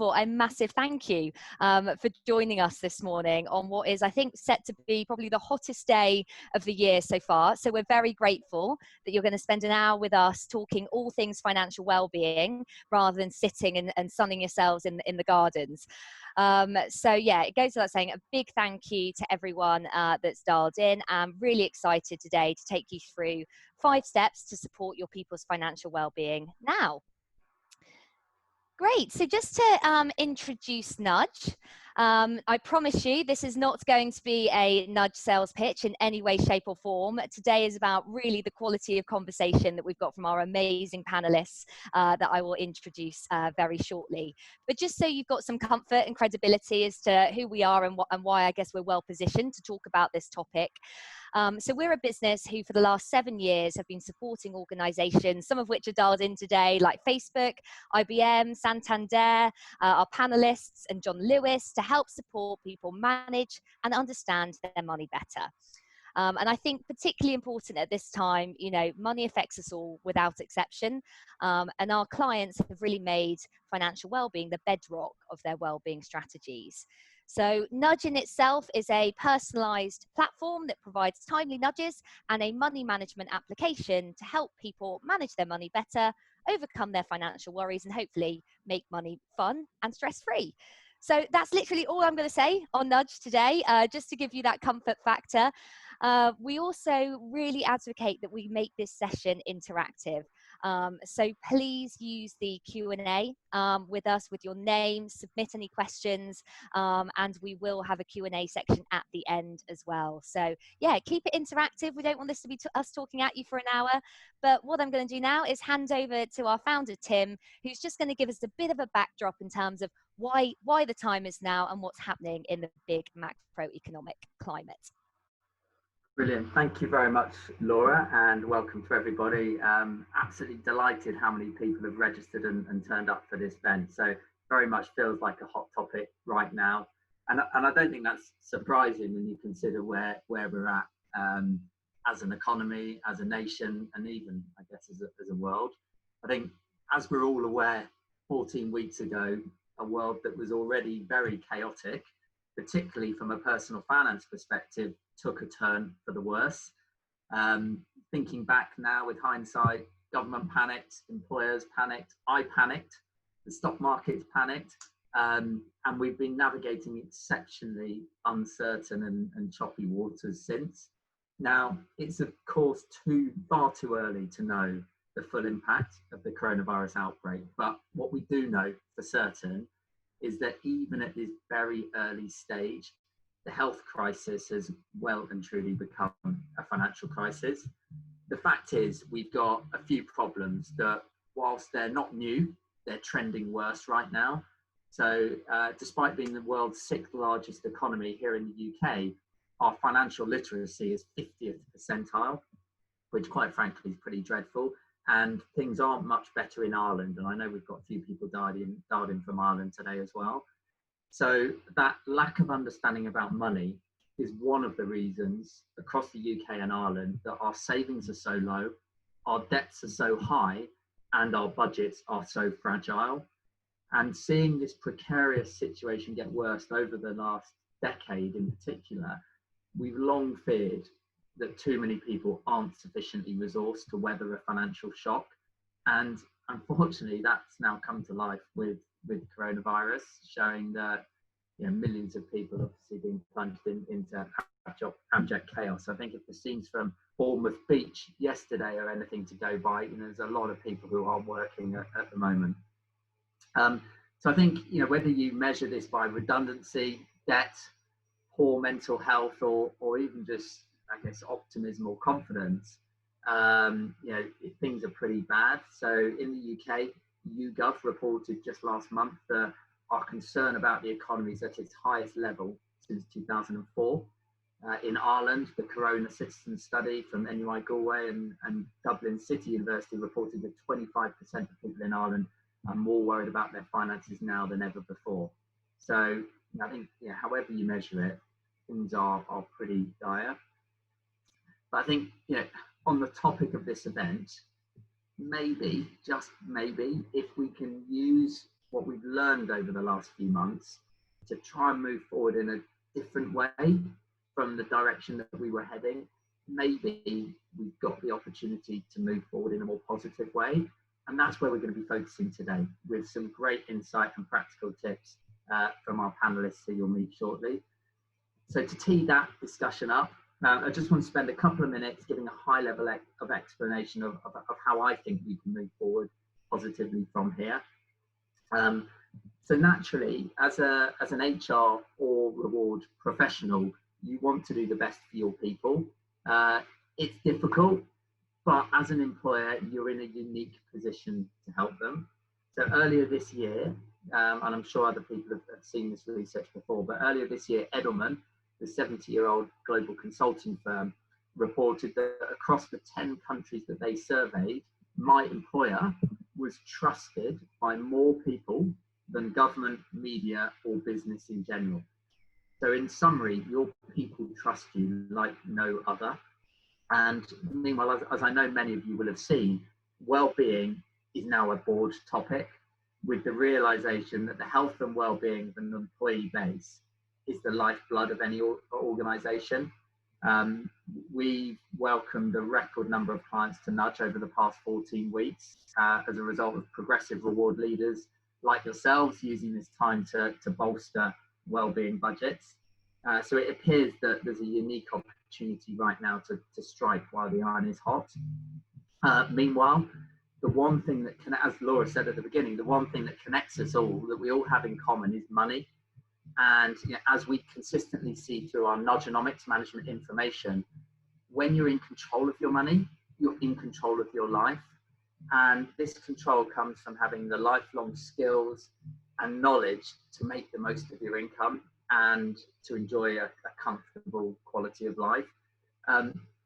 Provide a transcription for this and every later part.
all, a massive thank you for joining us this morning on what is, I think, set to be probably the hottest day of the year so far. So we're very grateful that you're going to spend an hour with us talking all things financial well-being rather than sitting and sunning yourselves in the gardens. So yeah, it goes without saying, a big thank you to everyone that's dialed in. I'm really excited today to take you through 5 steps to support your people's financial well-being now. Great. So just to introduce Nudge, I promise you this is not going to be a Nudge sales pitch in any way, shape or form. Today is about really the quality of conversation that we've got from our amazing panelists that I will introduce very shortly. But just so you've got some comfort and credibility as to who we are and why I guess we're well positioned to talk about this topic. So we're a business who for the last 7 years have been supporting organisations, some of which are dialed in today, like Facebook, IBM, Santander, our panellists and John Lewis, to help support people manage and understand their money better. And I think particularly important at this time, you know, money affects us all without exception. And our clients have really made financial well-being the bedrock of their well-being strategies. So Nudge in itself is a personalized platform that provides timely nudges and a money management application to help people manage their money better, overcome their financial worries, and hopefully make money fun and stress-free. So that's literally all I'm going to say on Nudge today, just to give you that comfort factor. We also really advocate that we make this session interactive. So please use the Q&A with us with your name, submit any questions, and we will have a Q&A section at the end as well. So yeah, keep it interactive. We don't want this to be us talking at you for an hour, but what I'm going to do now is hand over to our founder, Tim, who's just going to give us a bit of a backdrop in terms of why the time is now and what's happening in the big macroeconomic climate. Brilliant. Thank you very much, Laura, and welcome to everybody. Absolutely delighted how many people have registered and turned up for this event. So very much feels like a hot topic right now. And I don't think that's surprising when you consider where we're at as an economy, as a nation, and even, I guess, as a world. I think, as we're all aware, 14 weeks ago, a world that was already very chaotic, particularly from a personal finance perspective, took a turn for the worse. Thinking back now with hindsight, government panicked, employers panicked, I panicked, the stock markets panicked, and we've been navigating exceptionally uncertain and choppy waters since. Now, it's of course far too early to know the full impact of the coronavirus outbreak, but what we do know for certain is that even at this very early stage, the health crisis has well and truly become a financial crisis. The fact is, we've got a few problems that, whilst they're not new, they're trending worse right now. So despite being the world's 6th largest economy here in the UK, our financial literacy is 50th percentile, which quite frankly is pretty dreadful. And things aren't much better in Ireland. And I know we've got a few people dialed in from Ireland today as well. So that lack of understanding about money is one of the reasons across the UK and Ireland that our savings are so low, our debts are so high, and our budgets are so fragile. And seeing this precarious situation get worse over the last decade in particular, we've long feared that too many people aren't sufficiently resourced to weather a financial shock. And unfortunately, that's now come to life with coronavirus, showing that millions of people obviously being plunged into abject chaos. I think if the scenes from Bournemouth Beach yesterday are anything to go by, there's a lot of people who aren't working at the moment. So I think, whether you measure this by redundancy, debt, poor mental health, or even just, I guess, optimism or confidence, things are pretty bad. So in the UK, YouGov reported just last month that our concern about the economy is at its highest level since 2004. In Ireland, the Corona Citizen Study from NUI Galway and Dublin City University reported that 25% of people in Ireland are more worried about their finances now than ever before. So I think, however you measure it, things are pretty dire. But I think, on the topic of this event, maybe, just maybe, if we can use what we've learned over the last few months to try and move forward in a different way from the direction that we were heading. Maybe we've got the opportunity to move forward in a more positive way. And that's where we're going to be focusing today, with some great insight and practical tips from our panelists who you'll meet shortly. So to tee that discussion up, I just want to spend a couple of minutes giving a high level of explanation of how I think we can move forward positively from here. So naturally, as an HR or reward professional, you want to do the best for your people. It's difficult, but as an employer, you're in a unique position to help them. So earlier this year, and I'm sure other people have seen this research before, but earlier this year, Edelman, the 70-year-old global consulting firm, reported that across the 10 countries that they surveyed, my employer was trusted by more people than government, media, or business in general. So in summary, your people trust you like no other. And meanwhile, as I know many of you will have seen, well-being is now a board topic, with the realization that the health and well-being of an employee base is the lifeblood of any organization. We've welcomed a record number of clients to Nudge over the past 14 weeks as a result of progressive reward leaders like yourselves using this time to bolster well-being budgets. So it appears that there's a unique opportunity right now to strike while the iron is hot. Meanwhile, the one thing that as Laura said at the beginning, the one thing that connects us all, that we all have in common, is money. And as we consistently see through our Nudgeonomics management information, when you're in control of your money, you're in control of your life. And this control comes from having the lifelong skills and knowledge to make the most of your income and to enjoy a comfortable quality of life.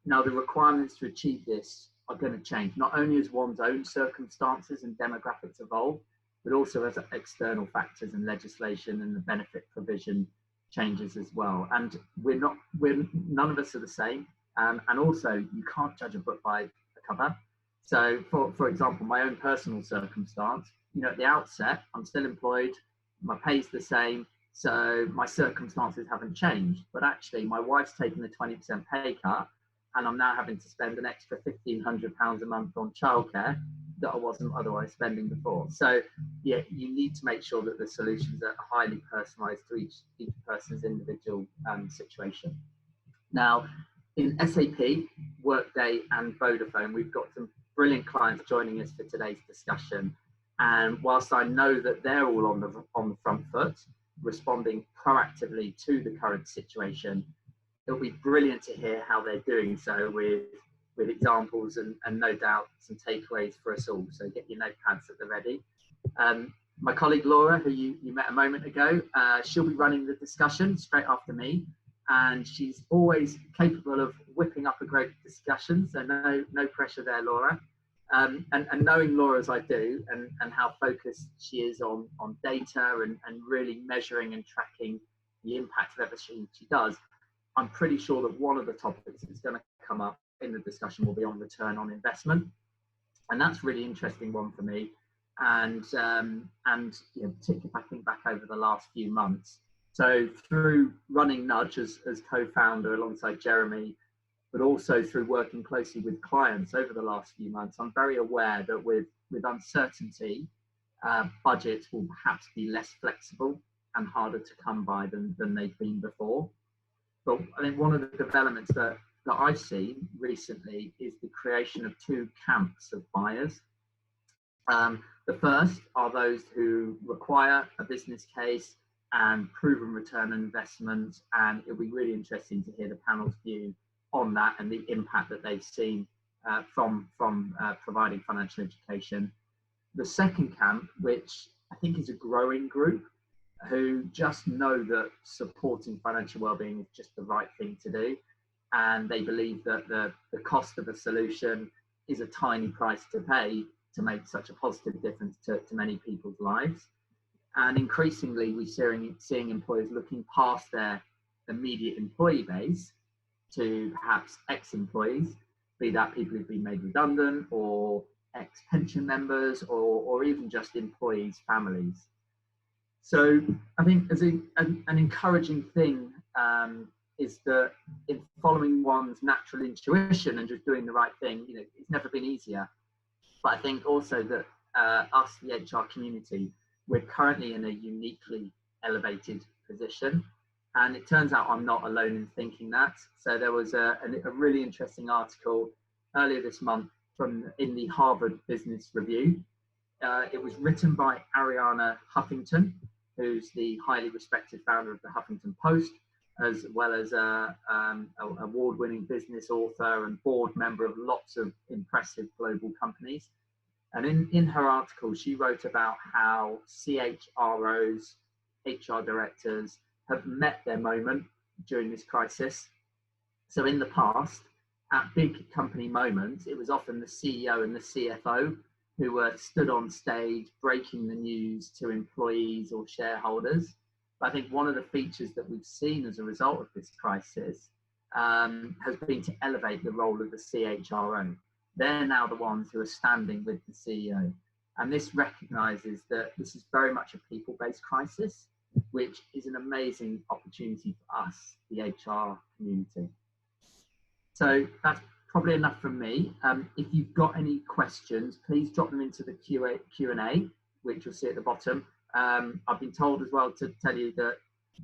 Now, the requirements to achieve this are going to change, not only as one's own circumstances and demographics evolve, but also as external factors and legislation and the benefit provision changes as well. And none of us are the same. And also, you can't judge a book by the cover. So, for example, my own personal circumstance, at the outset, I'm still employed, my pay's the same, so my circumstances haven't changed. But actually, my wife's taken a 20% pay cut, and I'm now having to spend an extra £1,500 a month on childcare that I wasn't otherwise spending before. So, yeah, you need to make sure that the solutions are highly personalised to each person's individual situation. Now, in SAP, Workday and Vodafone, we've got some brilliant clients joining us for today's discussion. And whilst I know that they're all on the front foot, responding proactively to the current situation, it'll be brilliant to hear how they're doing so with examples and no doubt some takeaways for us all. So get your notepads at the ready. My colleague Laura, who you met a moment ago, she'll be running the discussion straight after me. And she's always capable of whipping up a great discussion. So no pressure there, Laura. And knowing Laura as I do, and how focused she is on data and really measuring and tracking the impact of everything she does, I'm pretty sure that one of the topics that's going to come up in the discussion will be on return on investment. And that's a really interesting one for me. And particularly if I think back over the last few months. So through running Nudge as co-founder alongside Jeremy, but also through working closely with clients over the last few months, I'm very aware that with uncertainty, budgets will perhaps be less flexible and harder to come by than they've been before. But I think one of the developments that I've seen recently is the creation of two camps of buyers. The first are those who require a business case and proven return on investment, and it'll be really interesting to hear the panel's view on that and the impact that they've seen from providing financial education. The second camp, which I think is a growing group, who just know that supporting financial wellbeing is just the right thing to do, and they believe that the cost of a solution is a tiny price to pay to make such a positive difference to many people's lives. And increasingly, we're seeing employers looking past their immediate employee base to perhaps ex-employees, be that people who've been made redundant or ex-pension members, or even just employees' families. So I think as an encouraging thing is that in following one's natural intuition and just doing the right thing, it's never been easier. But I think also that us, the HR community, we're currently in a uniquely elevated position. And it turns out I'm not alone in thinking that. So there was a really interesting article earlier this month in the Harvard Business Review. It was written by Arianna Huffington, who's the highly respected founder of the Huffington Post, as well as an award-winning business author and board member of lots of impressive global companies. And in her article, she wrote about how CHROs, HR directors, have met their moment during this crisis. So in the past, at big company moments, it was often the CEO and the CFO who were stood on stage breaking the news to employees or shareholders. But I think one of the features that we've seen as a result of this crisis has been to elevate the role of the CHRO. They're now the ones who are standing with the CEO. And this recognises that this is very much a people-based crisis, which is an amazing opportunity for us, the HR community. So that's probably enough from me. If you've got any questions, please drop them into the Q&A, which you'll see at the bottom. I've been told as well to tell you that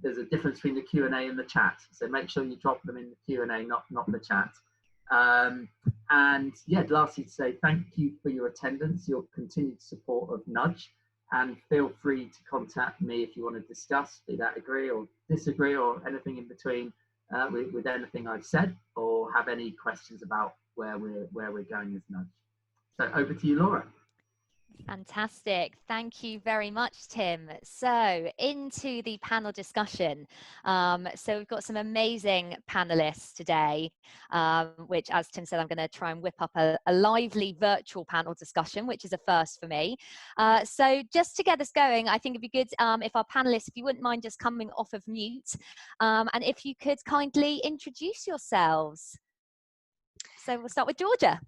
there's a difference between the Q&A and the chat. So make sure you drop them in the Q&A, not the chat. And yeah, lastly to say thank you for your attendance, your continued support of Nudge, and feel free to contact me if you want to discuss, be that agree or disagree or anything in between with anything I've said, or have any questions about where we're going as Nudge. So over to you, Laura. Fantastic. Thank you very much, Tim. So into the panel discussion. So we've got some amazing panelists today, which, as Tim said, I'm going to try and whip up a lively virtual panel discussion, which is a first for me. So just to get us going, I think it'd be good if our panelists, if you wouldn't mind just coming off of mute, and if you could kindly introduce yourselves. So we'll start with Georgia.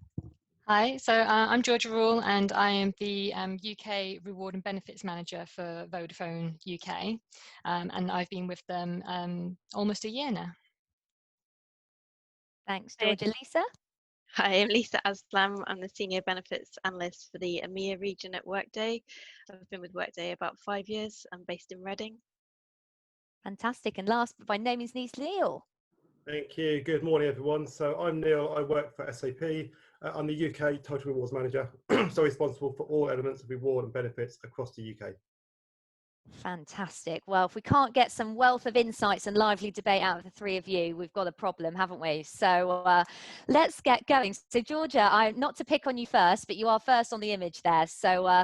Hi, so I'm Georgia Rule, and I am the UK Reward and Benefits Manager for Vodafone UK, and I've been with them almost a year now. Thanks, Georgia. Lisa? Hi, I'm Lisa Aslam. I'm the Senior Benefits Analyst for the EMEA region at Workday. I've been with Workday about 5 years. I'm based in Reading. Fantastic. And last but by no means least, Neil. Thank you. Good morning, everyone. So I'm Neil. I work for SAP. I'm the UK Total Rewards Manager, so responsible for all elements of reward and benefits across the UK. Fantastic. Well, if we can't get some wealth of insights and lively debate out of the three of you, we've got a problem, haven't we? So let's get going. So Georgia, not to pick on you first, but you are first on the image there. So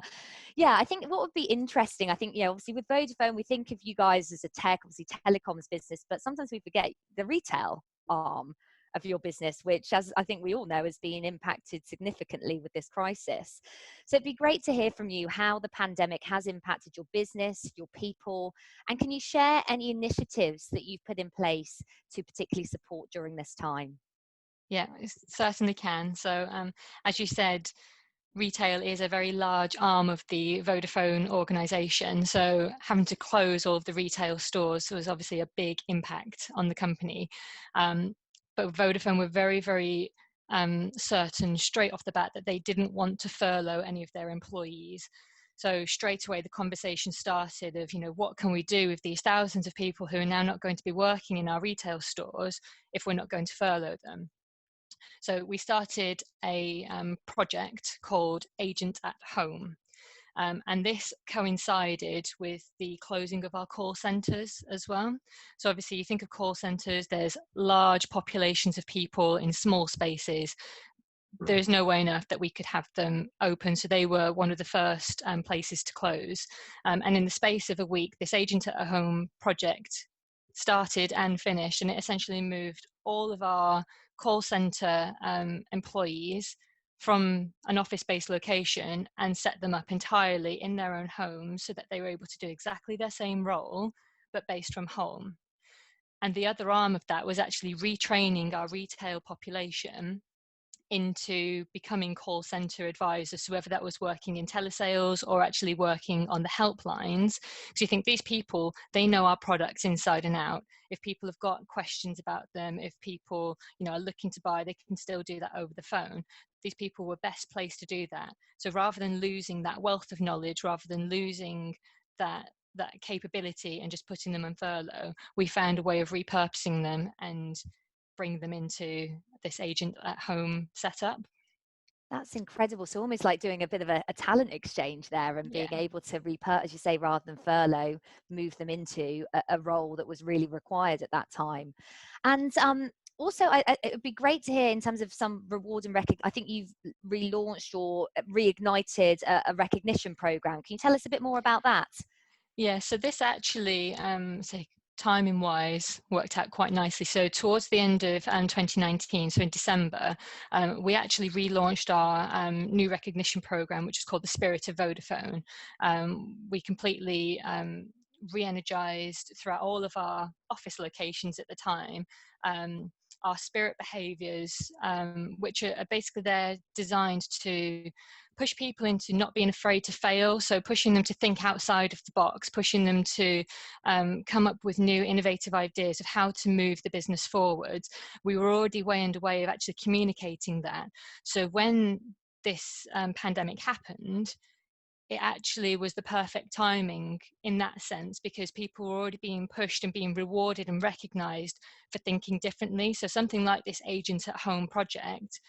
yeah, I think what would be interesting, I think, obviously with Vodafone, we think of you guys as a tech, obviously telecoms business, but sometimes we forget the retail arm of your business, which, as I think we all know, has been impacted significantly with this crisis. So it'd be great to hear from you how the pandemic has impacted your business, your people, and can you share any initiatives that you've put in place to particularly support during this time? Yeah, certainly can. So as you said, retail is a very large arm of the Vodafone organisation. So having to close all of the retail stores was obviously a big impact on the company. But Vodafone were very, very certain straight off the bat that they didn't want to furlough any of their employees. So straight away, the conversation started of, what can we do with these thousands of people who are now not going to be working in our retail stores if we're not going to furlough them? So we started a project called Agent at Home. And this coincided with the closing of our call centres as well. So obviously you think of call centres, there's large populations of people in small spaces. There's no way enough that we could have them open. So they were one of the first places to close. And in the space of a week, this Agent at Home project started and finished, and it essentially moved all of our call centre employees from an office-based location and set them up entirely in their own homes so that they were able to do exactly their same role, but based from home. And the other arm of that was actually retraining our retail population into becoming call centre advisors, so whether that was working in telesales or actually working on the helplines. Because you think these people, they know our products inside and out. If people have got questions about them, if people, you know, are looking to buy, they can still do that over the phone. These people were best placed to do that. So rather than losing that wealth of knowledge, rather than losing that capability and just putting them on furlough, we found a way of repurposing them and bring them into this agent at home setup. That's incredible. So almost like doing a bit of a talent exchange there, and being able to repurpose, as you say, rather than furlough, move them into a role that was really required at that time. And also, it would be great to hear in terms of some reward and I think you've relaunched or reignited a recognition program. Can you tell us a bit more about that? Yeah, so this actually, timing wise, worked out quite nicely. So towards the end of 2019, so in December, we actually relaunched our new recognition program, which is called the Spirit of Vodafone. We completely re-energized throughout all of our office locations at the time our spirit behaviors, which are basically they're designed to push people into not being afraid to fail. So pushing them to think outside of the box, pushing them to come up with new innovative ideas of how to move the business forward. We were already way underway of actually communicating that. So when this pandemic happened, it actually was the perfect timing in that sense, because people were already being pushed and being rewarded and recognized for thinking differently. So something like this Agent at Home project,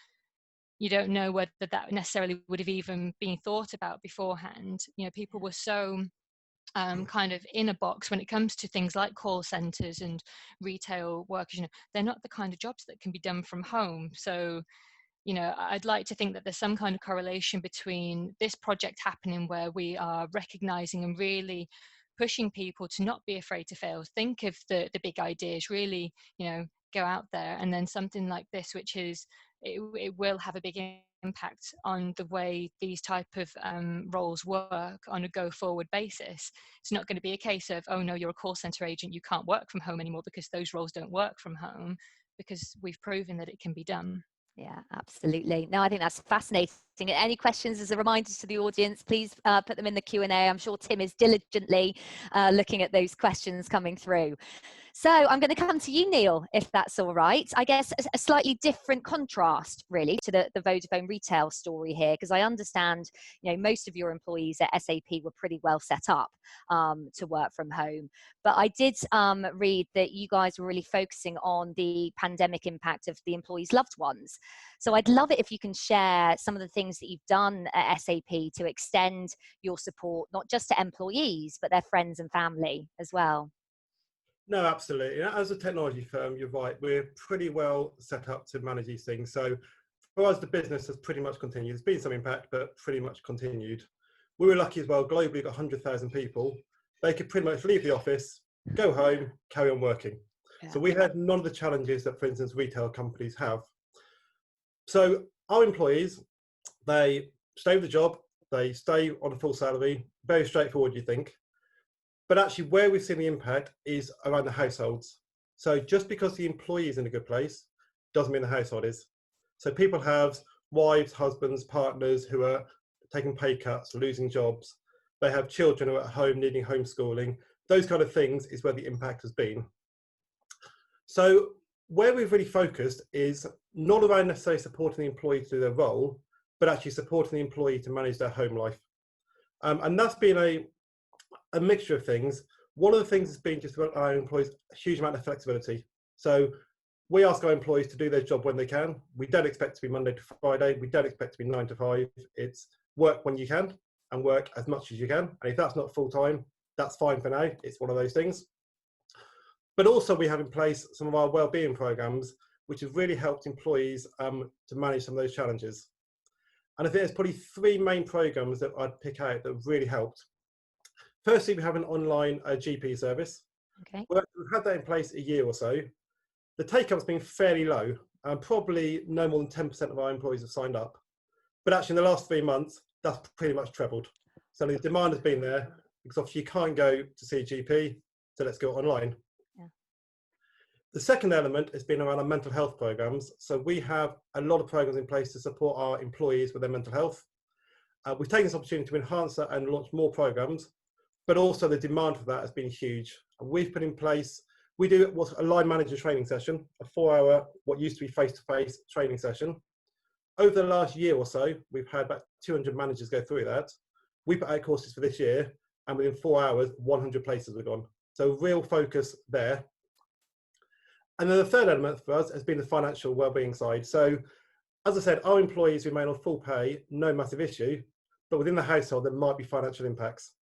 you don't know whether that necessarily would have even been thought about beforehand. You know, people were so kind of in a box when it comes to things like call centers and retail workers. You know, they're not the kind of jobs that can be done from home. So, you know, I'd like to think that there's some kind of correlation between this project happening, where we are recognizing and really pushing people to not be afraid to fail, think of the big ideas, really, you know, go out there, and then something like this, which is, it will have a big impact on the way these type of roles work on a go forward basis. It's not going to be a case of, oh no, you're a call center agent, you can't work from home anymore, because those roles don't work from home, because we've proven that it can be done. Yeah, absolutely. No, I think that's fascinating. Any questions, as a reminder to the audience, please put them in the Q&A. I'm sure Tim is diligently looking at those questions coming through. So I'm going to come to you, Neil, if that's all right. I guess a slightly different contrast, really, to the Vodafone retail story here, because I understand, you know, most of your employees at SAP were pretty well set up to work from home. But I did read that you guys were really focusing on the pandemic impact of the employees' loved ones. So I'd love it if you can share some of the things that you've done at SAP to extend your support, not just to employees, but their friends and family as well. No, absolutely. As a technology firm, you're right, we're pretty well set up to manage these things. So for us, the business has pretty much continued. There's been some impact, but pretty much continued. We were lucky as well, globally got 100,000 people. They could pretty much leave the office, go home, carry on working. Yeah. So we had none of the challenges that, for instance, retail companies have. So our employees, they stay with the job, they stay on a full salary, very straightforward, you think. But actually where we've seen the impact is around the households. So just because the employee is in a good place doesn't mean the household is. So people have wives, husbands, partners who are taking pay cuts, losing jobs. They have children who are at home needing homeschooling. Those kind of things is where the impact has been. So where we've really focused is not around necessarily supporting the employee to do their role, but actually supporting the employee to manage their home life. And that's been a mixture of things. One of the things has been just about our employees, a huge amount of flexibility. So we ask our employees to do their job when they can. We don't expect to be Monday to Friday. We don't expect to be 9 to 5. It's work when you can and work as much as you can. And if that's not full time, that's fine for now. It's one of those things. But also we have in place some of our wellbeing programs, which have really helped employees to manage some of those challenges. And I think there's probably 3 main programs that I'd pick out that have really helped. Firstly, we have an online GP service. Okay. We've had that in place a year or so. The take-up's been fairly low, and probably no more than 10% of our employees have signed up. But actually in the last 3 months, that's pretty much trebled. So the demand has been there, because obviously you can't go to see a GP, so let's go online. Yeah. The second element has been around our mental health programs. So we have a lot of programs in place to support our employees with their mental health. We've taken this opportunity to enhance that and launch more programs, but also the demand for that has been huge. And we've put in place, we do what's a line manager training session, a 4-hour, what used to be face-to-face training session. Over the last year or so, we've had about 200 managers go through that. We put out courses for this year, and within 4 hours, 100 places have gone. So real focus there. And then the third element for us has been the financial wellbeing side. So as I said, our employees remain on full pay, no massive issue, but within the household, there might be financial impacts.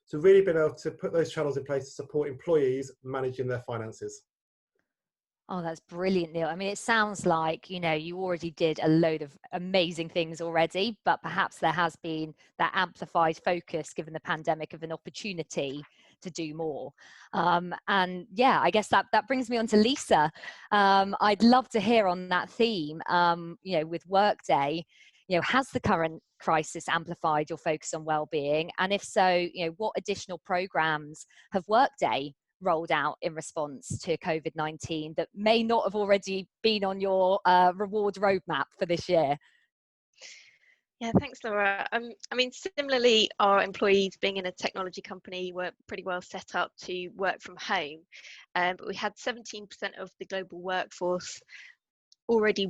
So really being able to put those channels in place to support employees managing their finances. Oh, that's brilliant, Neil. I mean, it sounds like, you know, you already did a load of amazing things already, but perhaps there has been that amplified focus given the pandemic of an opportunity to do more. And yeah, I guess that brings me on to Lisa. I'd love to hear on that theme, you know, with Workday, you know, has the current crisis amplified your focus on well-being? And if so, you know, what additional programs have Workday rolled out in response to COVID-19 that may not have already been on your reward roadmap for this year? Yeah, thanks, Laura. I mean, similarly, our employees being in a technology company were pretty well set up to work from home, but we had 17% of the global workforce already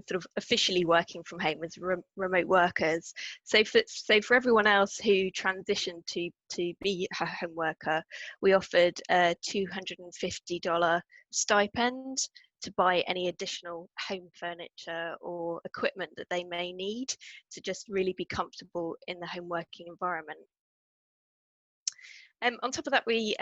sort of officially working from home as remote workers. So for everyone else who transitioned to be a home worker, we offered a $250 stipend to buy any additional home furniture or equipment that they may need to just really be comfortable in the home working environment. On top of that, we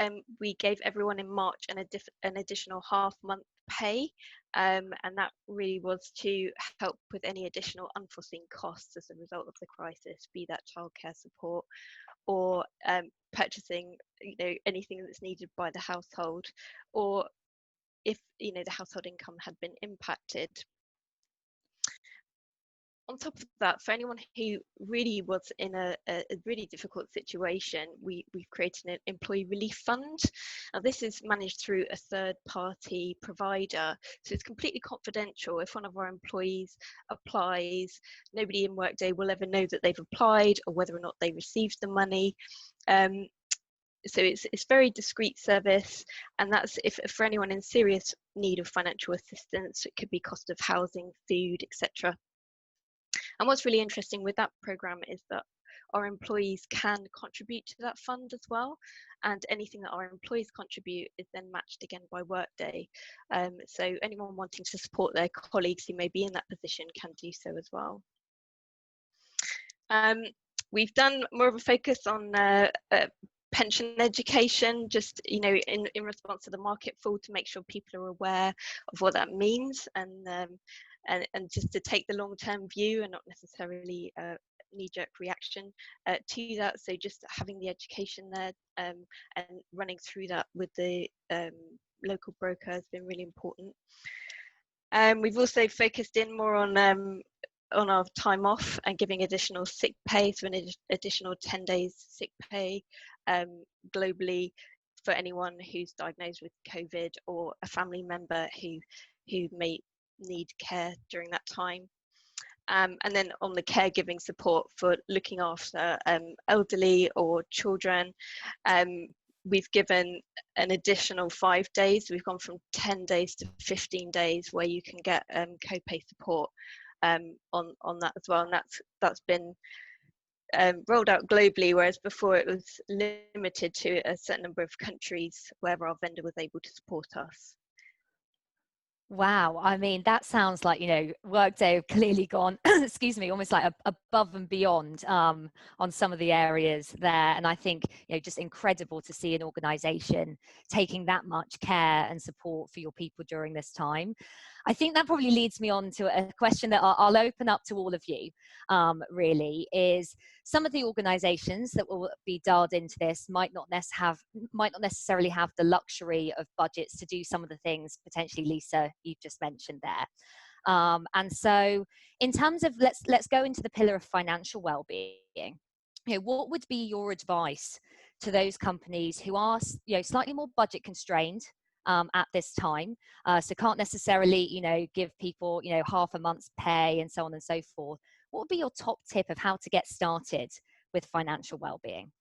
gave everyone in March an additional half-month pay, and that really was to help with any additional unforeseen costs as a result of the crisis, be that childcare support or purchasing, you know, anything that's needed by the household, or if, you know, the household income had been impacted. On top of that, for anyone who really was in a really difficult situation, we've created an employee relief fund. Now, this is managed through a third-party provider, so it's completely confidential. If one of our employees applies, nobody in Workday will ever know that they've applied or whether or not they received the money. So it's very discreet service, and that's if for anyone in serious need of financial assistance. It could be cost of housing, food, etc. And what's really interesting with that program is that our employees can contribute to that fund as well, and anything that our employees contribute is then matched again by Workday. So anyone wanting to support their colleagues who may be in that position can do so as well. We've done more of a focus on pension education, just, you know, in response to the market fall, to make sure people are aware of what that means, and just to take the long-term view and not necessarily a knee-jerk reaction to that. So just having the education there and running through that with the local broker has been really important. We've also focused in more on our time off and giving additional sick pay, so an additional 10 days sick pay globally for anyone who's diagnosed with COVID or a family member who may need care during that time. And then on the caregiving support for looking after elderly or children, we've given an additional 5 days. We've gone from 10 days to 15 days where you can get co-pay support on that as well, and that's been rolled out globally, whereas before it was limited to a certain number of countries where our vendor was able to support us. Wow, I mean, that sounds like, you know, Workday have clearly gone, excuse me, almost like above and beyond on some of the areas there. And I think, you know, just incredible to see an organisation taking that much care and support for your people during this time. I think that probably leads me on to a question that I'll open up to all of you, really, is some of the organisations that will be dialed into this might not necessarily have the luxury of budgets to do some of the things potentially, Lisa, you've just mentioned there. And so in terms of, let's go into the pillar of financial well-being. You know, what would be your advice to those companies who are, you know, slightly more budget constrained, at this time. So can't necessarily, give people, half a month's pay and so on and so forth. What would be your top tip of how to get started with financial well-being?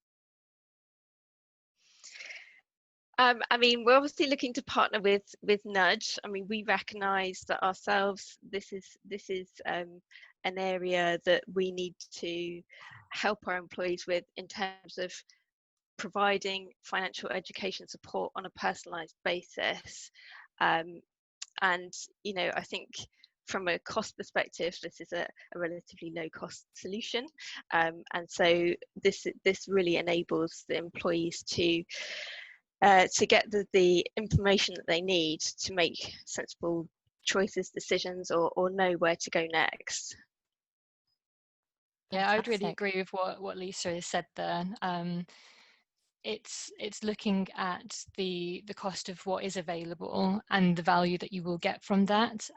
I mean, we're obviously looking to partner with Nudge. I mean, we recognise that ourselves. This is an area that we need to help our employees with in terms of providing financial education support on a personalised basis. And I think from a cost perspective, this is a relatively low cost solution. And so this really enables the employees to get the information that they need to make sensible choices, decisions, or know where to go next. Yeah, I would really agree with what Lisa has said there. It's looking at the cost of what is available and the value that you will get from that.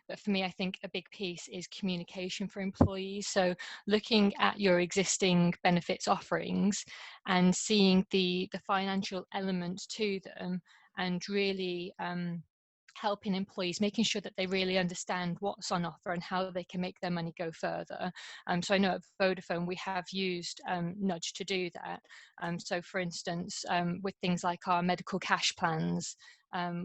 But for me, I think a big piece is communication for employees. So looking at your existing benefits offerings and seeing the financial element to them, and really helping employees, making sure that they really understand what's on offer and how they can make their money go further. So I know at Vodafone we have used Nudge to do that. So for instance, with things like our medical cash plans,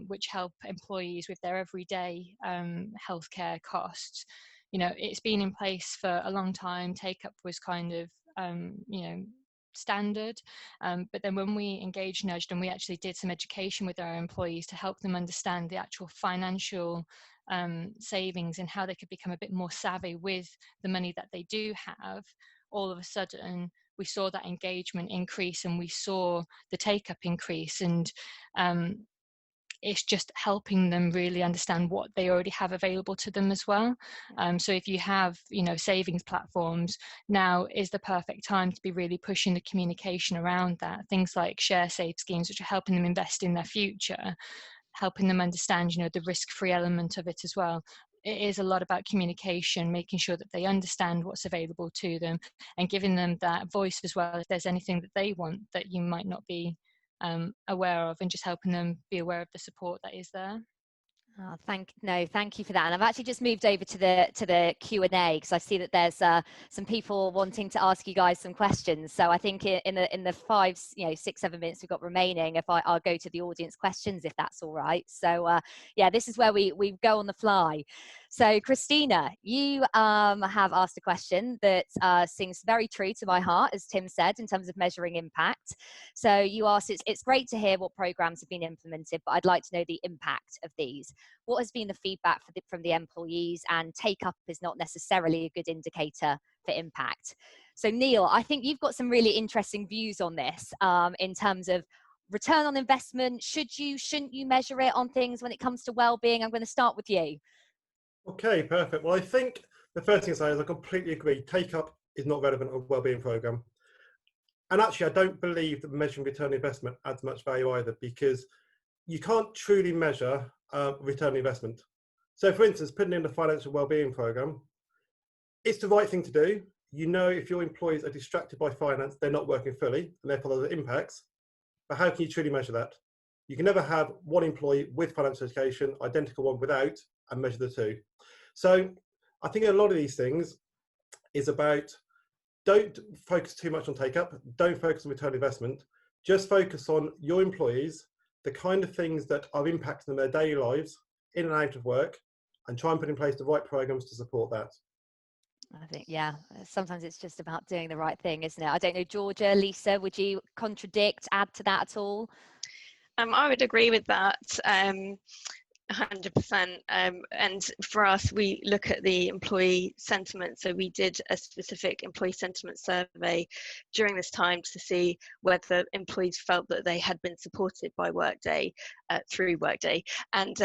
which help employees with their everyday healthcare costs. It's been in place for a long time. Take up was kind of, standard, but then when we engaged Nudged and we actually did some education with our employees to help them understand the actual financial savings and how they could become a bit more savvy with the money that they do have, all of a sudden we saw that engagement increase and we saw the take up increase, and it's just helping them really understand what they already have available to them as well. So if you have, savings platforms, now is the perfect time to be really pushing the communication around that. Things like share save schemes, which are helping them invest in their future, helping them understand, the risk-free element of it as well. It is a lot about communication, making sure that they understand what's available to them and giving them that voice as well if there's anything that they want that you might not be aware of, and just helping them be aware of the support that is there. Oh, thank you for that. And I've actually just moved over to the Q&A because I see that there's some people wanting to ask you guys some questions. So I think in the 5, 6, 7 minutes we've got remaining, I'll go to the audience questions if that's all right. So yeah, this is where we go on the fly. So Christina, you have asked a question that seems very true to my heart, as Tim said, in terms of measuring impact. So you asked, it's great to hear what programs have been implemented, but I'd like to know the impact of these. What has been the feedback from the employees? And take up is not necessarily a good indicator for impact. So Neil, I think you've got some really interesting views on this in terms of return on investment. Shouldn't you measure it on things when it comes to well-being? I'm going to start with you. Okay, perfect. Well, I think the first thing to say is I completely agree. Take up is not relevant to a wellbeing program. And actually, I don't believe that measuring return on investment adds much value either, because you can't truly measure return on investment. So for instance, putting in a financial wellbeing program, it's the right thing to do. If your employees are distracted by finance, they're not working fully, and therefore there's impacts. But how can you truly measure that? You can never have one employee with financial education, identical one without, and measure the two. So I think a lot of these things is about, don't focus too much on take up, don't focus on return on investment, just focus on your employees, the kind of things that are impacting them in their daily lives, in and out of work, and try and put in place the right programs to support that. I think, yeah, sometimes it's just about doing the right thing, isn't it? I don't know, Georgia, Lisa, would you contradict, add to that at all? I would agree with that. 100%. And for us, we look at the employee sentiment. So we did a specific employee sentiment survey during this time to see whether employees felt that they had been supported by Workday through Workday. And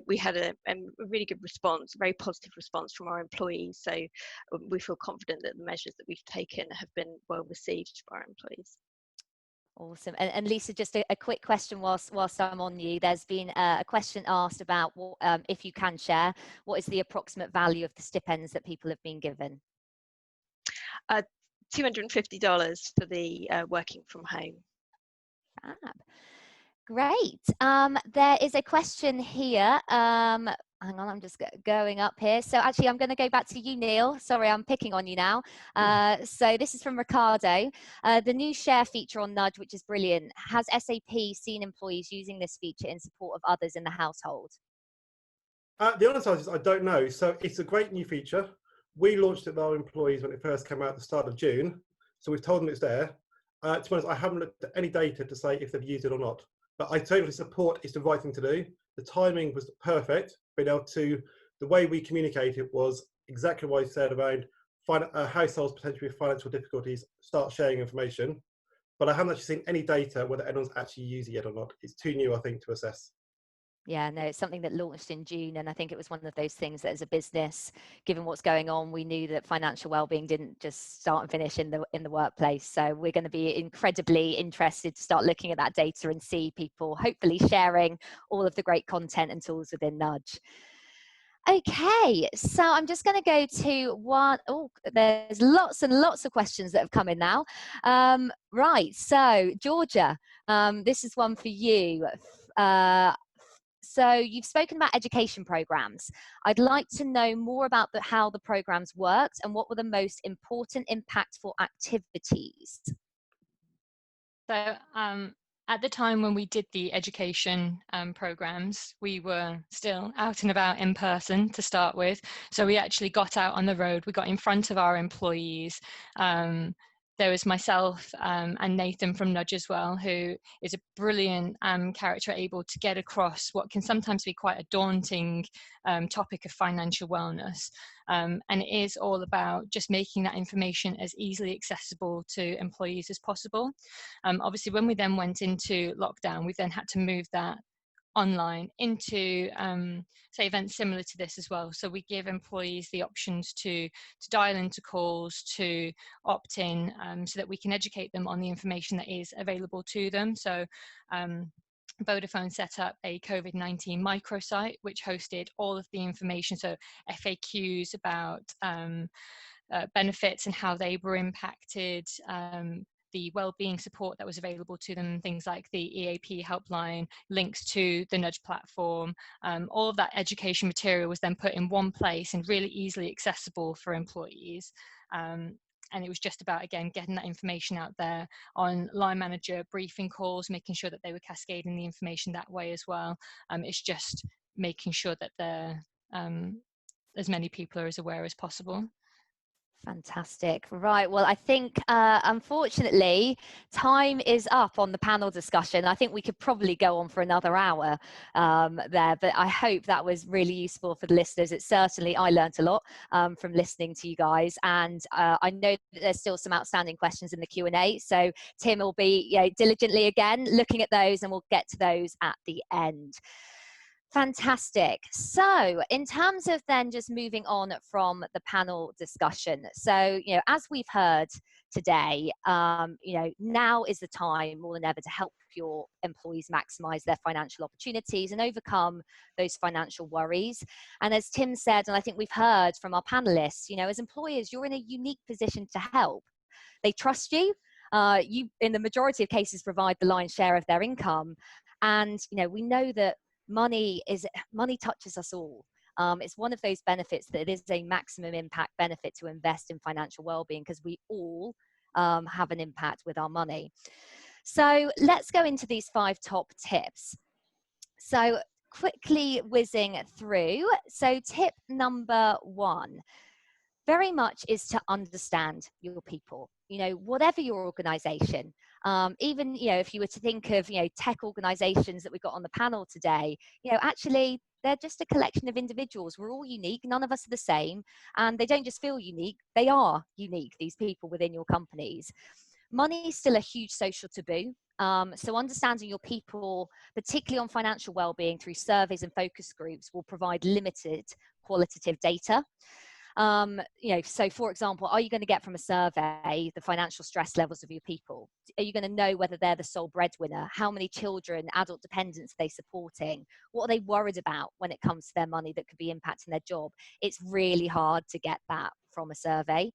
we had a really good response, very positive response from our employees. So we feel confident that the measures that we've taken have been well received by our employees. Awesome. And Lisa, just a quick question whilst I'm on you. There's been a question asked about, what, if you can share, what is the approximate value of the stipends that people have been given? $250 for the working from home. Fab. Great. There is a question here. Hang on, I'm just going up here. So actually, I'm going to go back to you, Neil. Sorry, I'm picking on you now. So this is from Ricardo. The new share feature on Nudge, which is brilliant. Has SAP seen employees using this feature in support of others in the household? The honest answer is I don't know. So it's a great new feature. We launched it with our employees when it first came out at the start of June. So we've told them it's there. To be honest, I haven't looked at any data to say if they've used it or not. But I totally support it's the right thing to do. The timing was perfect. Being able to, the way we communicated was exactly what I said around households potentially with financial difficulties, start sharing information. But I haven't actually seen any data whether anyone's actually used it yet or not. It's too new, I think, to assess. Yeah, no, it's something that launched in June, and I think it was one of those things that as a business, given what's going on, we knew that financial well-being didn't just start and finish in the workplace. So we're going to be incredibly interested to start looking at that data and see people hopefully sharing all of the great content and tools within Nudge. Okay, so I'm just going to go to one. Oh, there's lots and lots of questions that have come in now. Right, so Georgia, this is one for you. So you've spoken about education programs. I'd like to know more about how the programs worked and what were the most important impactful activities. So at the time when we did the education programs, we were still out and about in person to start with. So we actually got out on the road, we got in front of our employees. There was myself and Nathan from Nudge as well, who is a brilliant character, able to get across what can sometimes be quite a daunting topic of financial wellness. And it is all about just making that information as easily accessible to employees as possible. Obviously, when we then went into lockdown, we then had to move that online into say events similar to this as well. So we give employees the options to dial into calls, to opt in, so that we can educate them on the information that is available to them. So Vodafone set up a COVID-19 microsite which hosted all of the information, so FAQs about benefits and how they were impacted, the wellbeing support that was available to them, things like the EAP helpline, links to the Nudge platform. All of that education material was then put in one place and really easily accessible for employees. And it was just about, again, getting that information out there on line manager briefing calls, making sure that they were cascading the information that way as well. It's just making sure that as many people are as aware as possible. Fantastic. Right. Well, I think, unfortunately, time is up on the panel discussion. I think we could probably go on for another hour there, but I hope that was really useful for the listeners. It certainly, I learned a lot from listening to you guys. And I know that there's still some outstanding questions in the Q&A. So Tim will be diligently again looking at those, and we'll get to those at the end. Fantastic. So in terms of then just moving on from the panel discussion, so as we've heard today, now is the time more than ever to help your employees maximize their financial opportunities and overcome those financial worries. And as Tim said, and I think we've heard from our panelists, as employers, you're in a unique position to help. They trust you. You, in the majority of cases, provide the lion's share of their income. And, we know that money touches us all. It's one of those benefits that it is a maximum impact benefit to invest in financial well-being, because we all have an impact with our money. So let's go into these 5 top tips. So quickly whizzing through. So tip number 1, very much is to understand your people. Whatever your organization, even if you were to think of tech organizations that we've got on the panel today, actually they're just a collection of individuals. We're all unique, none of us are the same, and they don't just feel unique, they are unique, these people within your companies. Money is still a huge social taboo. So understanding your people, particularly on financial well-being through surveys and focus groups, will provide limited qualitative data. So for example, are you going to get from a survey the financial stress levels of your people? Are you going to know whether they're the sole breadwinner? How many children, adult dependents are they supporting? What are they worried about when it comes to their money that could be impacting their job? It's really hard to get that from a survey.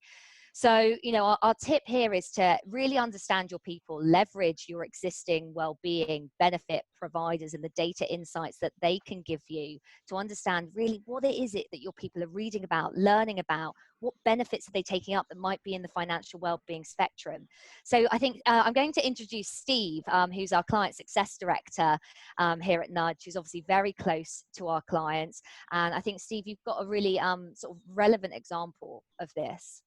So, you know, our tip here is to really understand your people, leverage your existing well-being benefit providers and the data insights that they can give you to understand really what it is that your people are reading about, learning about, what benefits are they taking up that might be in the financial well-being spectrum. So I think I'm going to introduce Steve, who's our client success director here at Nudge, who's obviously very close to our clients. And I think, Steve, you've got a really sort of relevant example of this.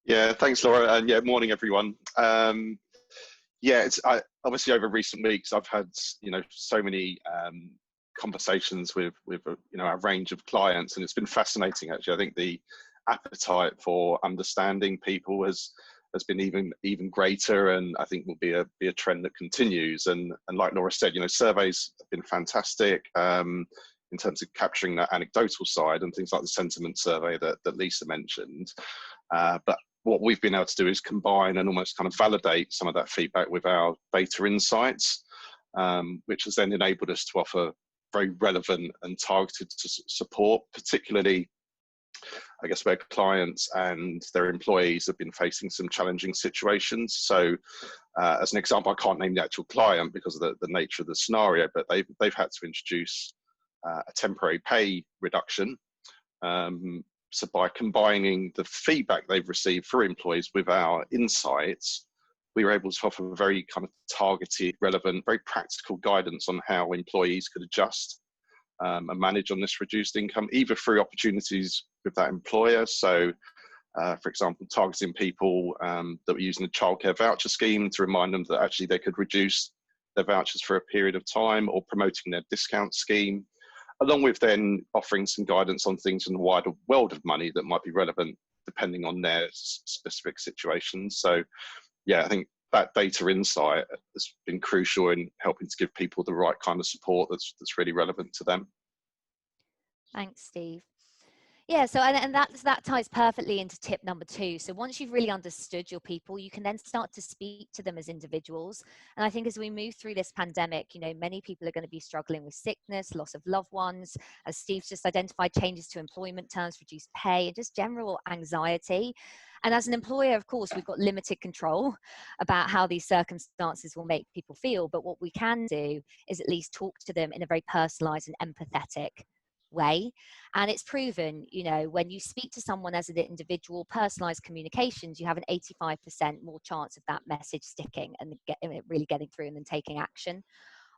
Yeah, thanks, Laura, and yeah, morning, everyone. Yeah, obviously over recent weeks, I've had, you know, so many conversations with you know, our range of clients, and it's been fascinating, actually. I think the appetite for understanding people has been even greater, and I think will be a trend that continues. And like Laura said, you know, surveys have been fantastic in terms of capturing that anecdotal side and things like the sentiment survey that Lisa mentioned. But what we've been able to do is combine and almost kind of validate some of that feedback with our data insights, which has then enabled us to offer very relevant and targeted support, particularly, I guess, where clients and their employees have been facing some challenging situations. So as an example, I can't name the actual client because of the nature of the scenario, but they've had to introduce a temporary pay reduction. So by combining the feedback they've received for employees with our insights, we were able to offer very kind of targeted, relevant, very practical guidance on how employees could adjust and manage on this reduced income, either through opportunities with that employer. So, for example, targeting people that were using the childcare voucher scheme to remind them that actually they could reduce their vouchers for a period of time, or promoting their discount scheme, along with then offering some guidance on things in the wider world of money that might be relevant depending on their specific situations. So yeah, I think that data insight has been crucial in helping to give people the right kind of support that's really relevant to them. Thanks, Steve. Yeah, so and that ties perfectly into tip number 2. So once you've really understood your people, you can then start to speak to them as individuals. And I think as we move through this pandemic, you know, many people are going to be struggling with sickness, loss of loved ones, as Steve's just identified, changes to employment terms, reduced pay, and just general anxiety. And as an employer, of course, we've got limited control about how these circumstances will make people feel. But what we can do is at least talk to them in a very personalized and empathetic way. And it's proven, you know, when you speak to someone as an individual, personalized communications, you have an 85% more chance of that message sticking and really getting through and then taking action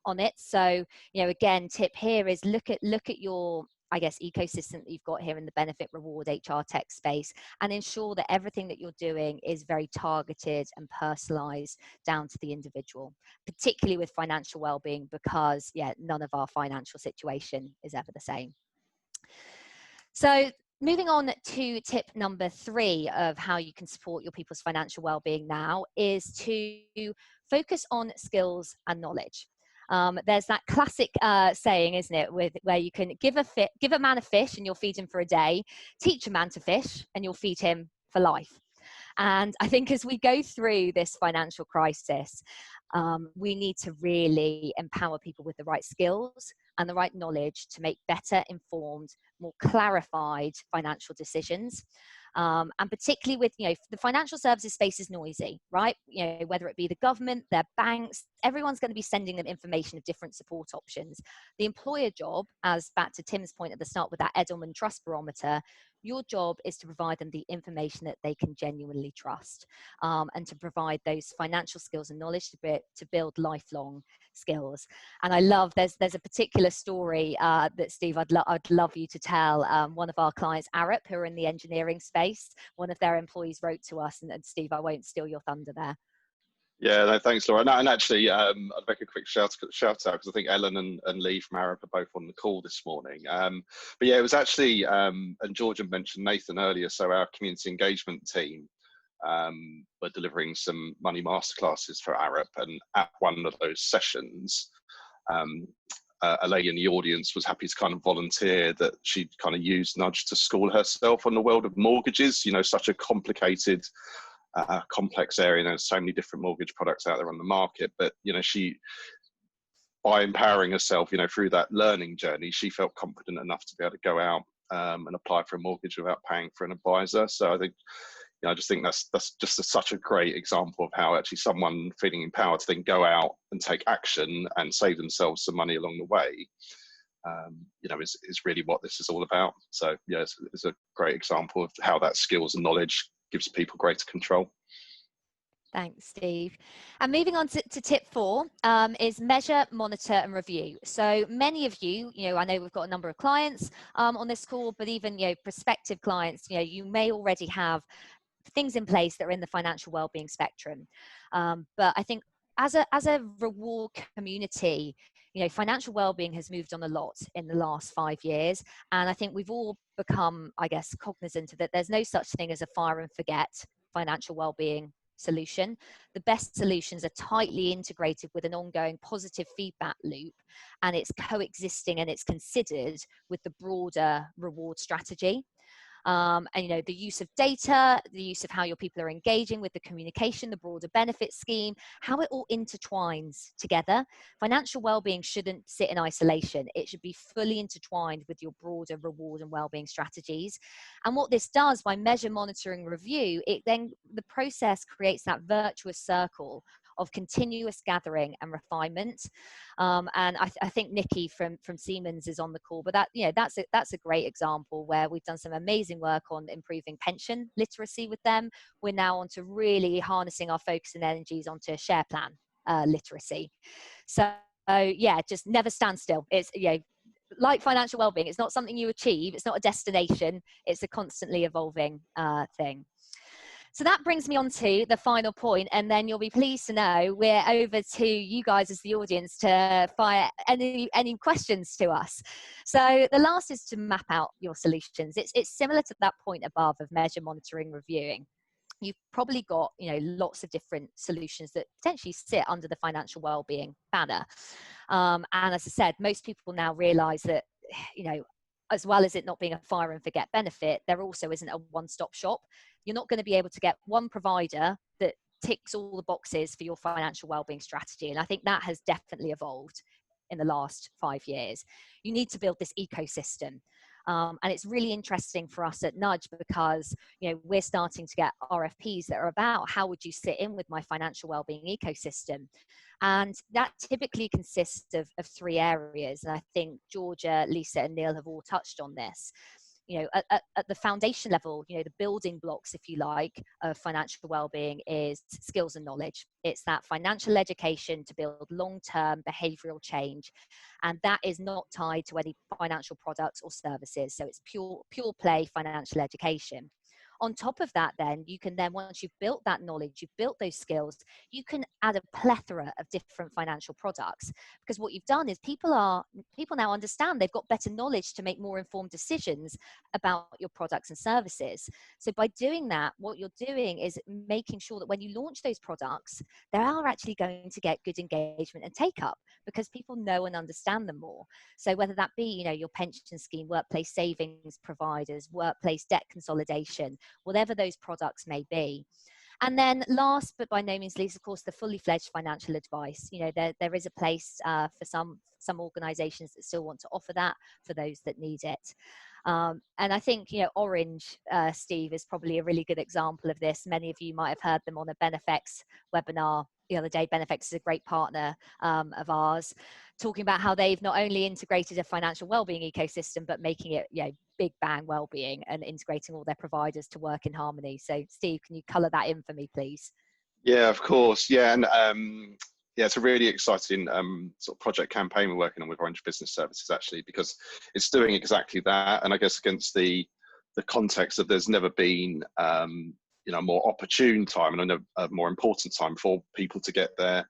on it. So, you know, again, tip here is look at your, I guess, ecosystem that you've got here in the benefit reward HR tech space, and ensure that everything that you're doing is very targeted and personalized down to the individual, particularly with financial well-being, because yeah, none of our financial situation is ever the same. So moving on to tip number 3 of how you can support your people's financial well-being now is to focus on skills and knowledge. There's that classic saying, isn't it, where you can give a man a fish and you'll feed him for a day, teach a man to fish and you'll feed him for life. And I think as we go through this financial crisis, we need to really empower people with the right skills and the right knowledge to make better informed, more clarified financial decisions. And particularly with, you know, the financial services space is noisy, right? You know, whether it be the government, their banks, everyone's going to be sending them information of different support options. The employer job, as back to Tim's point at the start with that Edelman Trust Barometer, your job is to provide them the information that they can genuinely trust, and to provide those financial skills and knowledge to build lifelong skills. And I love, there's a particular story that Steve, I'd love you to tell. One of our clients, Arup, who are in the engineering space, one of their employees wrote to us, and Steve, I won't steal your thunder there. Yeah, no, thanks, Laura. And actually, I'd make a quick shout out because I think Ellen and Lee from Arup are both on the call this morning. But yeah, it was actually, and George had mentioned Nathan earlier, so our community engagement team were delivering some money masterclasses for Arup, and at one of those sessions, a lady in the audience was happy to kind of volunteer that she'd kind of used Nudge to school herself on the world of mortgages, you know, such a complicated, complex area, and there's so many different mortgage products out there on the market. But, you know, she, by empowering herself, you know, through that learning journey, she felt confident enough to be able to go out and apply for a mortgage without paying for an advisor. So I think, I just think that's just such a great example of how actually someone feeling empowered to then go out and take action and save themselves some money along the way, is really what this is all about. So yeah, it's a great example of how that skills and knowledge gives people greater control. Thanks, Steve. And moving on to tip 4 is measure, monitor and review. So many of you, I know we've got a number of clients on this call, but even, prospective clients, you may already have things in place that are in the financial wellbeing spectrum. But I think as a reward community, financial wellbeing has moved on a lot in the last 5 years. And I think we've all become, I guess, cognizant of that there's no such thing as a fire and forget financial wellbeing solution. The best solutions are tightly integrated with an ongoing positive feedback loop, and it's coexisting and it's considered with the broader reward strategy. And the use of data, the use of how your people are engaging with the communication, the broader benefit scheme, how it all intertwines together. Financial well-being shouldn't sit in isolation. It should be fully intertwined with your broader reward and well-being strategies. And what this does by measure, monitoring, review, the process creates that virtuous circle of continuous gathering and refinement. And I think Nikki from Siemens is on the call, but that's a great example where we've done some amazing work on improving pension literacy with them. We're now on to really harnessing our focus and energies onto share plan literacy. So just never stand still. It's like financial wellbeing, it's not something you achieve, it's not a destination, it's a constantly evolving thing. So that brings me on to the final point, and then you'll be pleased to know we're over to you guys as the audience to fire any questions to us. So the last is to map out your solutions. It's similar to that point above of measure, monitoring, reviewing. You've probably got lots of different solutions that potentially sit under the financial wellbeing banner. And as I said, most people now realise that as well as it not being a fire and forget benefit, there also isn't a one-stop shop. You're not going to be able to get one provider that ticks all the boxes for your financial wellbeing strategy. And I think that has definitely evolved in the last 5 years. You need to build this ecosystem. And it's really interesting for us at Nudge because we're starting to get RFPs that are about how would you sit in with my financial wellbeing ecosystem. And that typically consists of 3 areas. And I think Georgia, Lisa and Neil have all touched on this. At the foundation level, the building blocks, if you like, of financial wellbeing is skills and knowledge. It's that financial education to build long-term behavioral change. And that is not tied to any financial products or services. So it's pure play financial education. On top of that, then you can once you've built that knowledge, you've built those skills, you can add a plethora of different financial products. Because what you've done is people now understand they've got better knowledge to make more informed decisions about your products and services. So by doing that, what you're doing is making sure that when you launch those products, they are actually going to get good engagement and take up because people know and understand them more. So whether that be, your pension scheme, workplace savings providers, workplace debt consolidation, whatever those products may be. And then last but by no means least, of course, the fully fledged financial advice. There is a place for some organizations that still want to offer that for those that need it. And I think, Orange, Steve, is probably a really good example of this. Many of you might have heard them on a Benefex webinar the other day. Benefex is a great partner of ours, talking about how they've not only integrated a financial wellbeing ecosystem, but making it, big bang wellbeing and integrating all their providers to work in harmony. So Steve, can you colour that in for me, please? Yeah, of course. Yeah, and it's a really exciting sort of project campaign we're working on with Orange Business Services, actually, because it's doing exactly that. And I guess against the context of there's never been a more opportune time and a more important time for people to get their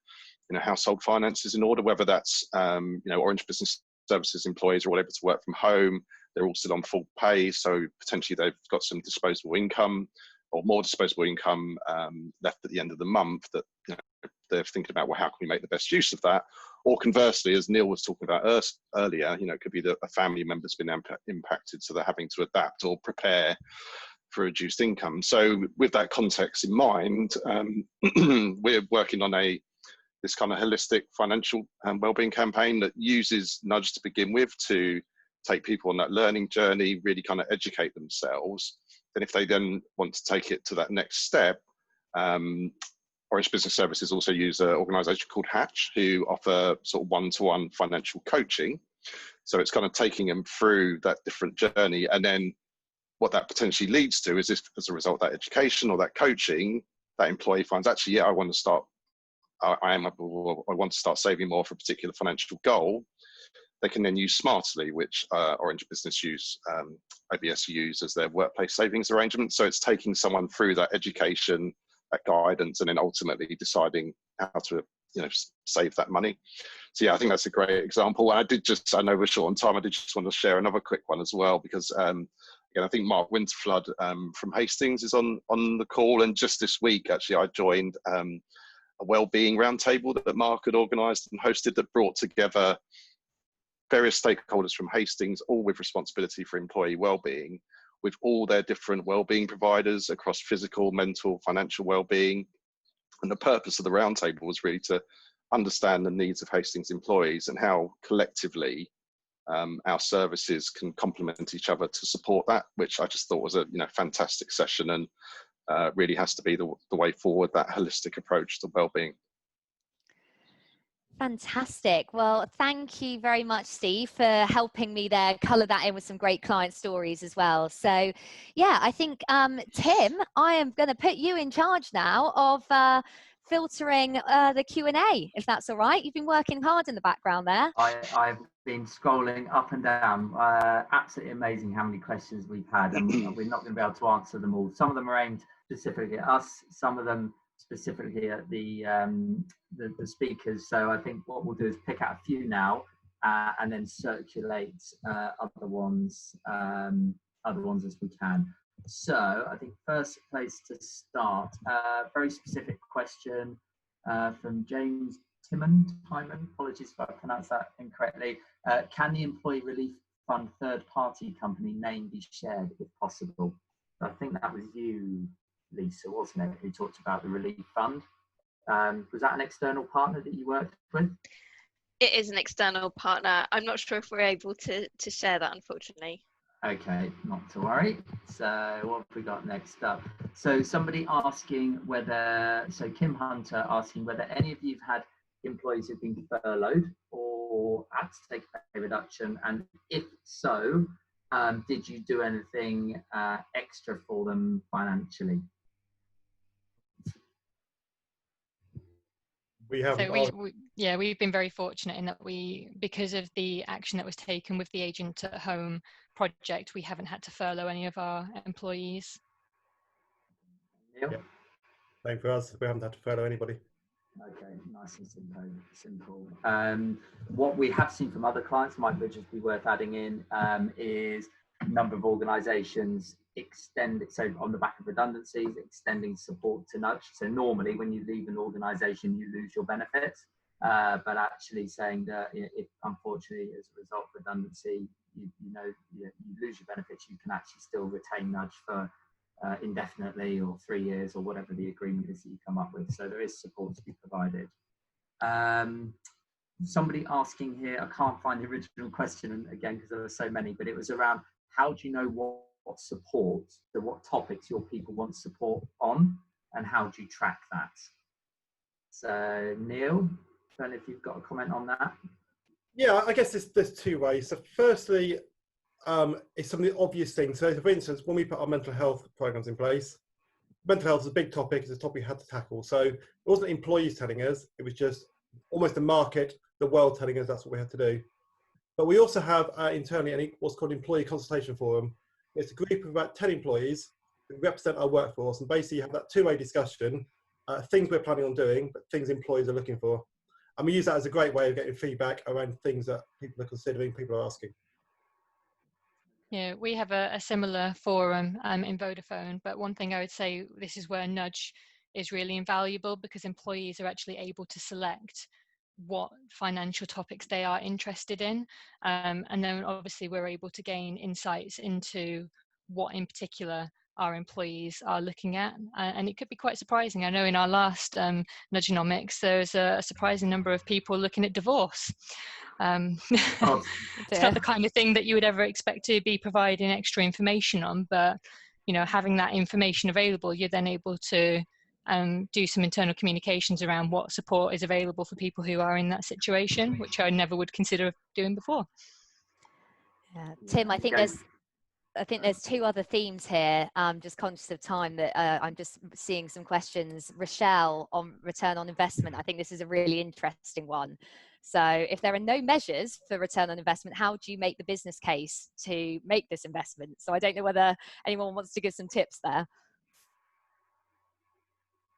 household finances in order, whether that's Orange Business Services employees are all able to work from home. They're all still on full pay, so potentially they've got some disposable income or more disposable income left at the end of the month that they're thinking about, well, how can we make the best use of that? Or conversely, as Neil was talking about earlier, it could be that a family member's been impacted, so they're having to adapt or prepare for reduced income. So with that context in mind, we're working on this kind of holistic financial wellbeing campaign that uses Nudge to begin with to take people on that learning journey, really kind of educate themselves, then if they then want to take it to that next step, Orange Business Services also use an organisation called Hatch, who offer sort of one-to-one financial coaching. So it's kind of taking them through that different journey, and then what that potentially leads to is, if as a result of that education or that coaching, that employee finds, actually, yeah, I want to start, I want to start saving more for a particular financial goal. They can then use Smartly, which Orange Business OBS use as their workplace savings arrangement. So it's taking someone through that education, that guidance, and then ultimately deciding how to, save that money. So yeah, I think that's a great example. And I know we're short on time, I did just want to share another quick one as well, because again, I think Mark Winterflood from Hastings is on the call. And just this week, actually, I joined a wellbeing roundtable that Mark had organised and hosted, that brought together various stakeholders from Hastings, all with responsibility for employee wellbeing, with all their different wellbeing providers across physical, mental, financial wellbeing. And the purpose of the roundtable was really to understand the needs of Hastings employees and how collectively our services can complement each other to support that, which I just thought was a fantastic session, and really has to be the way forward, that holistic approach to wellbeing. Fantastic. Well, thank you very much, Steve, for helping me there colour that in with some great client stories as well. So yeah, I think Tim, I am going to put you in charge now of filtering the Q&A, if that's all right. You've been working hard in the background there. I've been scrolling up and down. Absolutely amazing how many questions we've had, and we're not going to be able to answer them all. Some of them are aimed specifically at us, some of them specifically at the speakers. So I think what we'll do is pick out a few now and then circulate other ones as we can. So I think first place to start, very specific question from James Timon, apologies if I pronounced that incorrectly. Can the Employee Relief Fund third-party company name be shared if possible? I think that was you, Lisa, wasn't it, who talked about the relief fund? Was that an external partner that you worked with? It is an external partner. I'm not sure if we're able to share that, unfortunately. Okay, not to worry. So what have we got next up? So somebody asking Kim Hunter asking whether any of you have had employees who've been furloughed or had to take a pay reduction, and if so, did you do anything extra for them financially? We've been very fortunate in that because of the action that was taken with the Agent at Home project, we haven't had to furlough any of our employees. Neil? Yeah. Same for us, we haven't had to furlough anybody. Okay, nice and simple. What we have seen from other clients, might just be worth adding in, is a number of organisations so on the back of redundancies, extending support to nudge. So normally when you leave an organisation, you lose your benefits, but actually saying that if unfortunately as a result of redundancy, you lose your benefits, you can actually still retain nudge for indefinitely or 3 years or whatever the agreement is that you come up with. So there is support to be provided. Somebody asking here, I can't find the original question again because there are so many, but it was around how do you know what support, so what topics your people want support on, and how do you track that? So Neil, I don't know if you've got a comment on that. Yeah, I guess there's two ways. So firstly, it's some of the obvious things. So for instance, when we put our mental health programs in place, mental health is a big topic, it's a topic we had to tackle. So it wasn't employees telling us, it was just almost the market, the world telling us that's what we had to do. But we also have internally what's called Employee Consultation Forum. It's a group of about 10 employees who represent our workforce, and basically you have that two-way discussion, things we're planning on doing, but things employees are looking for. And we use that as a great way of getting feedback around things that people are considering, people are asking. Yeah, we have a similar forum in Vodafone, but one thing I would say, this is where nudge is really invaluable, because employees are actually able to select what financial topics they are interested in, and then obviously we're able to gain insights into what in particular our employees are looking at, and it could be quite surprising. I know in our last Nudgeonomics there's a surprising number of people looking at divorce. It's not the kind of thing that you would ever expect to be providing extra information on, but you know, having that information available, you're then able to do some internal communications around what support is available for people who are in that situation, which I never would consider doing before. Yeah. Tim, I think there's two other themes here. I'm just conscious of time that I'm just seeing some questions. Rochelle, on return on investment. I think this is a really interesting one. So if there are no measures for return on investment, how do you make the business case to make this investment? So I don't know whether anyone wants to give some tips there.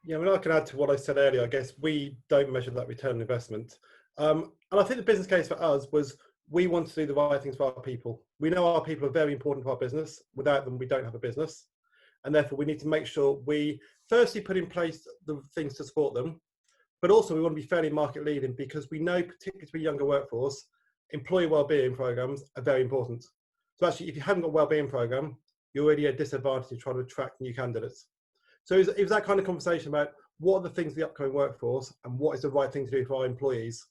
Yeah, I mean, I can add to what I said earlier. I guess we don't measure that return on investment. And I think the business case for us was we want to do the right things for our people. We know our people are very important to our business. Without them, we don't have a business. And therefore, we need to make sure we firstly put in place the things to support them, but also we want to be fairly market leading, because we know, particularly to a younger workforce, employee wellbeing programs are very important. So actually, if you haven't got a wellbeing program, you're already at a disadvantage to try to attract new candidates. So it was that kind of conversation about what are the things for the upcoming workforce and what is the right thing to do for our employees,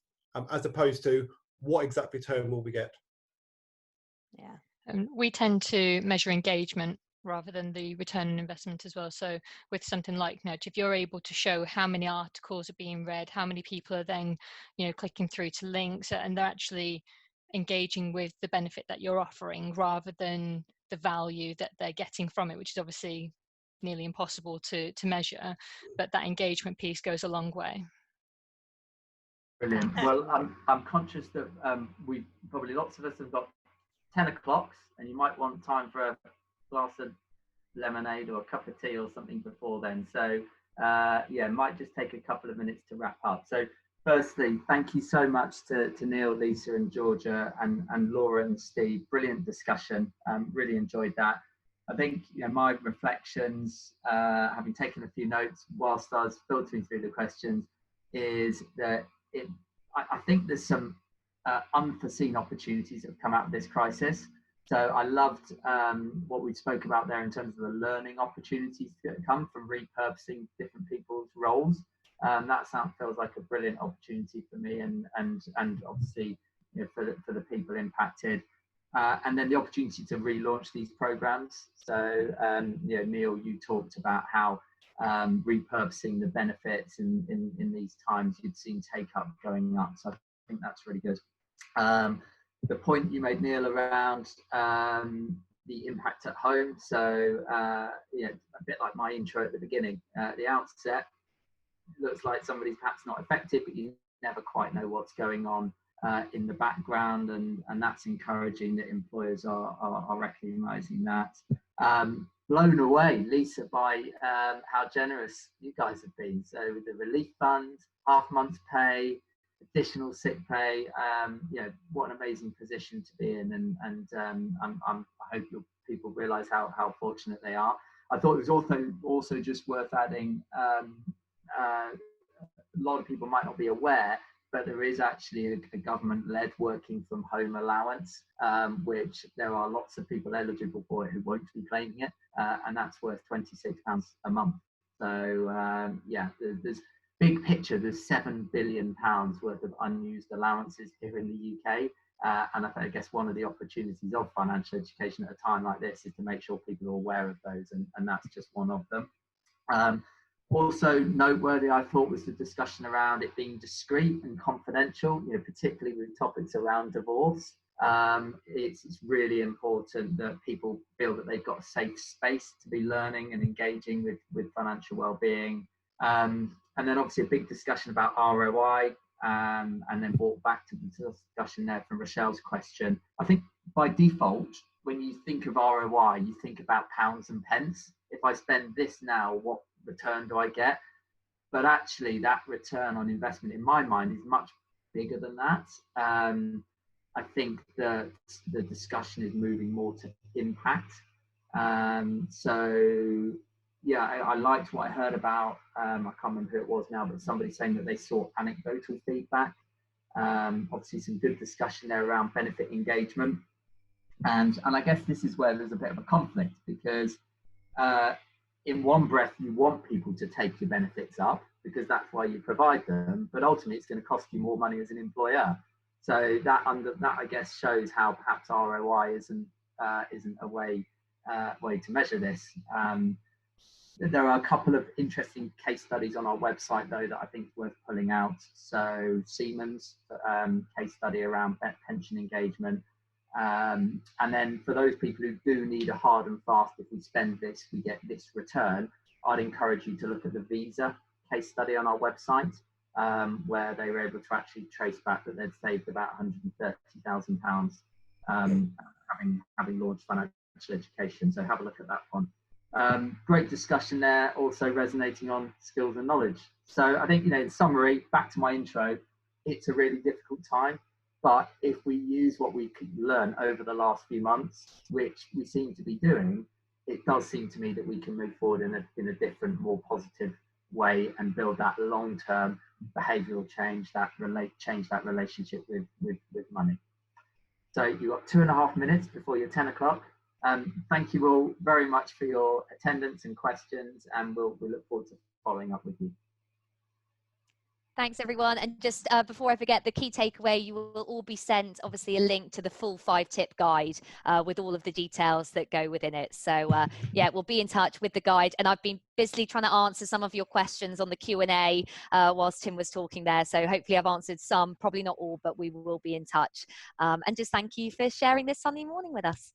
as opposed to what exact return will we get. Yeah, and we tend to measure engagement rather than the return on investment as well. So with something like Nudge, if you're able to show how many articles are being read, how many people are then, you know, clicking through to links, and they're actually engaging with the benefit that you're offering rather than the value that they're getting from it, which is obviously nearly impossible to measure, but that engagement piece goes a long way. Brilliant. Well, I'm conscious that we probably, lots of us have got 10 o'clocks, and you might want time for a glass of lemonade or a cup of tea or something before then. So yeah, might just take a couple of minutes to wrap up. So firstly, thank you so much to Neil, Lisa and Georgia, and Laura and Steve. Brilliant discussion. Really enjoyed that. I think, you know, my reflections, having taken a few notes whilst I was filtering through the questions, is that I think there's some unforeseen opportunities that have come out of this crisis. So I loved what we spoke about there in terms of the learning opportunities that come from repurposing different people's roles. That feels like a brilliant opportunity for me, and obviously, you know, for the people impacted. And then the opportunity to relaunch these programs. So, you know, Neil, you talked about how repurposing the benefits in these times, you'd seen take up going up. So I think that's really good. The point you made, Neil, around the impact at home. So, you know, a bit like my intro at the beginning, at the outset, looks like somebody's perhaps not affected, but you never quite know what's going on in the background, and that's encouraging that employers are recognising that. Blown away, Lisa, by how generous you guys have been. So with the relief fund, half month's pay, additional sick pay, you know, what an amazing position to be in, and I hope your people realise how fortunate they are. I thought it was also just worth adding, a lot of people might not be aware, but there is actually a government-led working from home allowance, which there are lots of people eligible for it who won't be claiming it, and that's worth £26 a month. So yeah, there's big picture, there's £7 billion worth of unused allowances here in the UK, and I guess one of the opportunities of financial education at a time like this is to make sure people are aware of those, and that's just one of them. Also noteworthy, I thought, was the discussion around it being discreet and confidential, you know, particularly with topics around divorce. It's really important that people feel that they've got a safe space to be learning and engaging with financial well-being. And then obviously a big discussion about ROI, and then brought back to the discussion there from Rochelle's question. I think by default, when you think of ROI, you think about pounds and pence. If I spend this now, what return do I get? But actually that return on investment in my mind is much bigger than that. I think that the discussion is moving more to impact. So yeah, I liked what I heard about, I can't remember who it was now, but somebody saying that they saw anecdotal feedback. Obviously some good discussion there around benefit engagement. And I guess this is where there's a bit of a conflict, because in one breath, you want people to take your benefits up because that's why you provide them, but ultimately it's going to cost you more money as an employer. So that I guess shows how perhaps ROI isn't a way way to measure this. There are a couple of interesting case studies on our website, though, that I think is worth pulling out. So Siemens case study around pension engagement. And then for those people who do need a hard and fast, if we spend this, we get this return, I'd encourage you to look at the Visa case study on our website, where they were able to actually trace back that they'd saved about £130,000 having launched financial education. So have a look at that one. Great discussion there, also resonating on skills and knowledge. So I think, in summary, back to my intro, it's a really difficult time, but if we use what we could learn over the last few months, which we seem to be doing, it does seem to me that we can move forward in a different, more positive way and build that long-term behavioural change that change that relationship with money. So you've got 2.5 minutes before your 10 o'clock. Thank you all very much for your attendance and questions, and we'll look forward to following up with you. Thanks, everyone. And just before I forget, the key takeaway, you will all be sent, obviously, a link to the full 5-tip guide with all of the details that go within it. So, yeah, we'll be in touch with the guide. And I've been busily trying to answer some of your questions on the Q&A whilst Tim was talking there. So hopefully I've answered some, probably not all, but we will be in touch. And just thank you for sharing this Sunday morning with us.